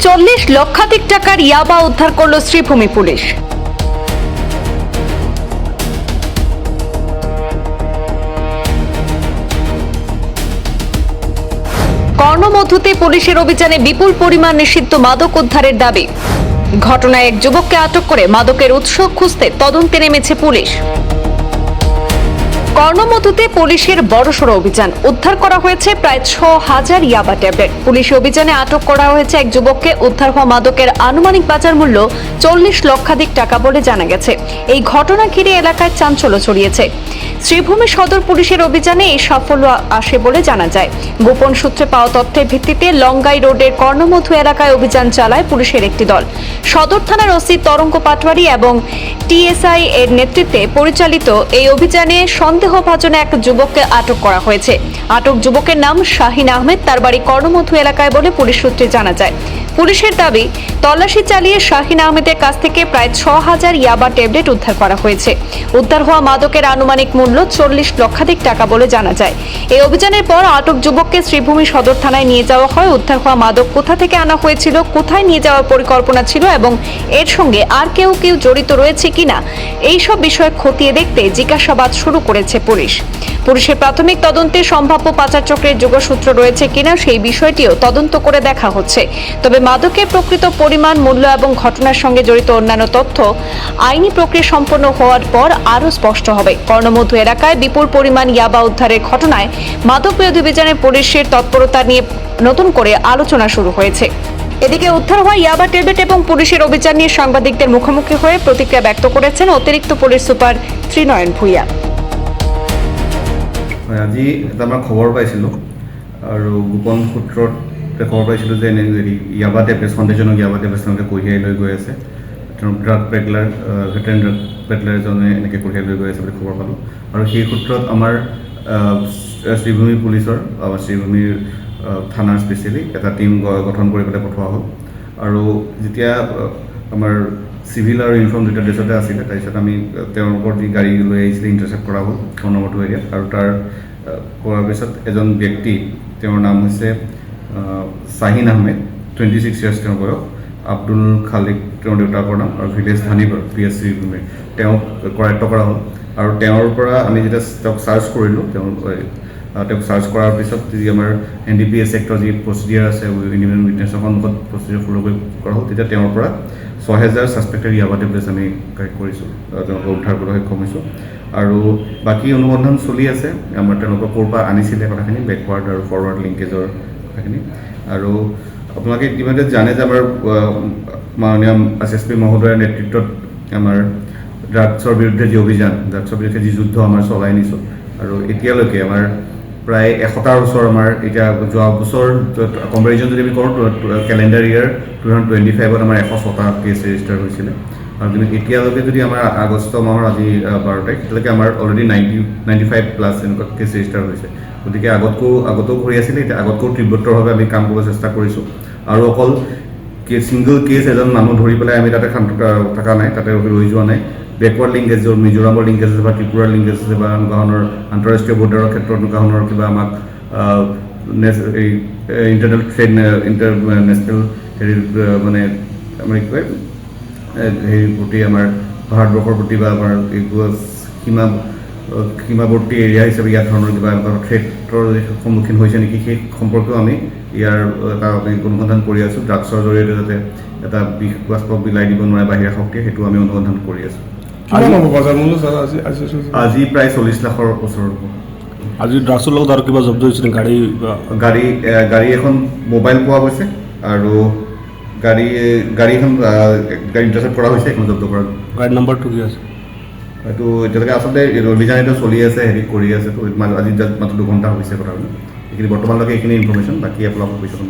40 লক্ষাধিক টাকার ইয়াবা উদ্ধার করল শ্রীভূমি পুলিশ। কর্ণমধুতে পুলিশের অভিযানে বিপুল পরিমাণ নিষিদ্ধ মাদক উদ্ধারের দাবি। ঘটনায় এক যুবককে আটক করে মাদকের উৎস খুঁজতে তদন্তে নেমেছে পুলিশ। কর্ণমধুতে পুলিশের বড়সড় অভিযান, উদ্ধার করা হয়েছে প্রায় 6000 ইয়াবা ট্যাবলেট। পুলিশি অভিযানে আটক করা হয়েছে এক যুবককে। উদ্ধার হওয়া মাদকের আনুমানিক বাজার মূল্য 40 লক্ষাধিক টাকা বলে জানা গেছে। এই ঘটনা ঘিরে এলাকায় চাঞ্চল্য ছড়িয়েছে। শ্রীভূমি সদর পুলিশের অভিযানে এই সাফল্য আসে বলে জানা যায়। গোপন সূত্রে পাওয়া তথ্যের ভিত্তিতে লঙ্গাই রোডের কর্ণমধু এলাকায় অভিযান চালায় পুলিশের একটি দল। সদর থানার ওসি তরঙ্গ পাটওয়ারি এবং টিএসআই এর নেতৃত্বে পরিচালিত এই অভিযানে সন্দেহভাজন এক যুবককে আটক করা হয়েছে। আটক যুবকের নাম শাহিন আহমেদ, তার বাড়ি কর্ণমধু এলাকায় বলে পুলিশ সূত্রে জানা যায়। পুলিশের দাবি, তল্লাশি চালিয়ে শাহিন আহমেদের কাছ থেকে প্রায় 6000 ইয়াবা ট্যাবলেট উদ্ধার করা হয়েছে। উদ্ধার হওয়া মাদকের আনুমানিক মূল্য 40 লক্ষাধিক টাকা বলে জানা যায়। এই অভিযানের পর আটক যুবককে শ্রীভূমি সদর থানায় নিয়ে যাওয়া হয়। উদ্ধার হওয়া মাদক কোথা থেকে আনা হয়েছিল, কোথায় নিয়ে যাওয়ার পরিকল্পনা ছিল এবং এর সঙ্গে আর কেউ জড়িত রয়েছে কিনা, এইসব বিষয় খতিয়ে দেখতে জিজ্ঞাসাবাদ শুরু করেছে পুলিশ। পুলিশের প্রাথমিক তদন্তে সম্ভাব্য পাচার চক্রের যোগসূত্র রয়েছে কিনা সেই বিষয়টিও তদন্ত করে দেখা হচ্ছে। তবে মাদকের প্রকৃত পরিমাণ, মূল্য এবং ঘটনার সঙ্গে জড়িত অন্যান্য তথ্য আইনি প্রক্রিয়া সম্পন্ন হওয়ার পর আরও স্পষ্ট হবে। কর্ণমধু এলাকায় বিপুল পরিমাণ ইয়াবা উদ্ধারের ঘটনায় মাদক বিরোধী অভিযানে পুলিশের তৎপরতা নিয়ে নতুন করে আলোচনা শুরু হয়েছে। এদিকে উদ্ধার হওয়া ইয়াবা ট্যাবলেট এবং পুলিশের অভিযান নিয়ে সাংবাদিকদের মুখোমুখি হয়ে প্রতিক্রিয়া ব্যক্ত করেছেন অতিরিক্ত পুলিশ সুপার ত্রিনয়ন ভূঁইয়া। আজি এটা আমাৰ খবৰ পাইছিলোঁ আৰু গোপন সূত্ৰত খবৰ পাইছিলোঁ যে ইয়াবা টেবলেট, সন্দেহজনক ইয়াবা টেবলেট তেওঁলোকে কঢ়িয়াই লৈ গৈ আছে। ড্ৰাগ পেডলাৰ, ভেটেৰেন ড্ৰাগ পেডলাৰ এজনে এনেকৈ কঢ়িয়াই লৈ গৈ আছে বুলি খবৰ পালোঁ। আৰু সেই সূত্ৰত আমাৰ শ্ৰীভূমি পুলিচৰ, শ্ৰীভূমিৰ থানাৰ স্পেচিয়েলি এটা টীম গঠন কৰি পেলাই পঠোৱা হ'ল। আৰু যেতিয়া আমাৰ চিভিল আৰু ইউনিফৰ্ম দুটা ড্ৰেছতে আছিলে, তাৰপিছত আমি তেওঁলোকৰ যি গাড়ী লৈ আহিছিলে ইণ্টাৰচেপ্ট কৰা হ'ল কৰ্ণমধু এৰিয়াত। আৰু তাৰ কৰাৰ পিছত এজন ব্যক্তি, তেওঁৰ নাম হৈছে শাহিন আহমেদ, 26 ইয়াৰ্ছ তেওঁৰ বয়স, আব্দুল খালিক তেওঁৰ দেউতাকৰ নাম, আৰু ভিলেজ ধানিবৰ PS শ্ৰীভূমিৰ, তেওঁক কৰায়ত্ব কৰা হ'ল। আৰু তেওঁৰ পৰা আমি যেতিয়া তেওঁক চাৰ্চ কৰিলোঁ, তেওঁক চাৰ্চ কৰাৰ পিছত যি আমাৰ NDPS এক্টৰ যি প্ৰচিডিয়াৰ আছে, ইণ্ডিপেণ্ডেণ্ট উইটনেছৰ সন্মুখত প্ৰচিডিয়াৰ ফ'ল' কৰা হ'ল, তেতিয়া তেওঁৰ পৰা 6000 ছাছপেক্টেড ইয়াবা টেবলেটছ আমি কালেক্ট কৰিছোঁ, তেওঁলোকক উদ্ধাৰ কৰিবলৈ সক্ষম হৈছোঁ। আৰু বাকী অনুসন্ধান চলি আছে। আমাৰ তেওঁলোকক ক'ৰ পৰা আনিছিলে কথাখিনি, বেকৱাৰ্ড আৰু ফৰৱাৰ্ড লিংকেজৰ কথাখিনি। আৰু আপোনালোকে ইতিমধ্যে জানে যে আমাৰ মাননীয় SSP মহোদয়ৰ নেতৃত্বত আমাৰ ড্ৰাগছৰ বিৰুদ্ধে যি অভিযান, ড্ৰাগছৰ বিৰুদ্ধে যি যুদ্ধ আমাৰ চলাই নিছোঁ। আৰু এতিয়ালৈকে আমাৰ প্ৰায় 100টাৰ ওচৰ আমাৰ এতিয়া যোৱা বছৰ কম্পেৰিজন যদি আমি কৰোঁ, কেলেণ্ডাৰ ইয়াৰ 2025ত আমাৰ 106টা কেছ ৰেজিষ্টাৰ হৈছিলে। আৰু কিন্তু এতিয়ালৈকে যদি আমাৰ আগষ্ট মাহৰ আজি 12 তাৰিখ, তেতিয়ালৈকে আমাৰ অলৰেডি 95+ এনেকুৱা কেছ ৰেজিষ্টাৰ হৈছে। গতিকে আগতেও কৰি আছিলে, এতিয়া আগতকৈও তীব্ৰতৰভাৱে আমি কাম কৰিব চেষ্টা কৰিছোঁ। আৰু অকল ছিংগল কেছ এজন মানুহ ধৰি পেলাই আমি তাতে থকা নাই, তাতে ৰৈ যোৱা নাই। বেকৱাৰ্ড লিংকেজ, মিজোৰামৰ লিংকেজ আছে বা ত্ৰিপুৰাৰ লিংকেজ আছে বা এনেকুৱা ধৰণৰ আন্তঃৰাষ্ট্ৰীয় বৰ্ডাৰৰ ক্ষেত্ৰত এনেকুৱা ধৰণৰ কিবা আমাক এই ইণ্টাৰনেল ট্ৰেড, ইণ্টাৰনেশ্যনেল হেৰিৰ মানে আমাৰ কি কয় হেৰিৰ প্ৰতি, আমাৰ ভাৰতবৰ্ষৰ প্ৰতি বা আমাৰ সীমাৱৰ্তী এৰিয়া হিচাপে ইয়াৰ ধৰণৰ কিবা এনেকুৱা থ্ৰেটৰ সন্মুখীন হৈছে নেকি, সেই সম্পৰ্কেও আমি ইয়াৰ এটা অনুসন্ধান কৰি আছোঁ। ড্ৰাগছৰ জৰিয়তে যাতে এটা বাস্তৱ বিলাই দিব নোৱাৰে বাহিৰা শক্তিয়ে, সেইটো আমি অনুসন্ধান কৰি আছোঁ। আজি প্ৰায় 40 লাখৰ ওচৰত। আজি ড্ৰাগছৰ লগত আৰু কিবা জব্দ হৈছে নেকি? গাড়ী এখন, মোবাইল পোৱা গৈছে, আৰু গাড়ী এখন ইণ্টাৰচেপ্ট কৰা হৈছে, এখন জব্দ কৰা। গাড়ীৰ নাম্বাৰটো কি আছে? এইটো এতিয়ালৈকে আচলতে অভিযান এইটো চলি আছে, হেৰি কৰি আছে। তো আজি মাত্ৰ 2 ঘণ্টা হৈছে কথাটো। এইখিনি বৰ্তমানলৈকে এইখিনি ইনফৰ্মেশ্যন, বাকী আপোনালোকক পিছত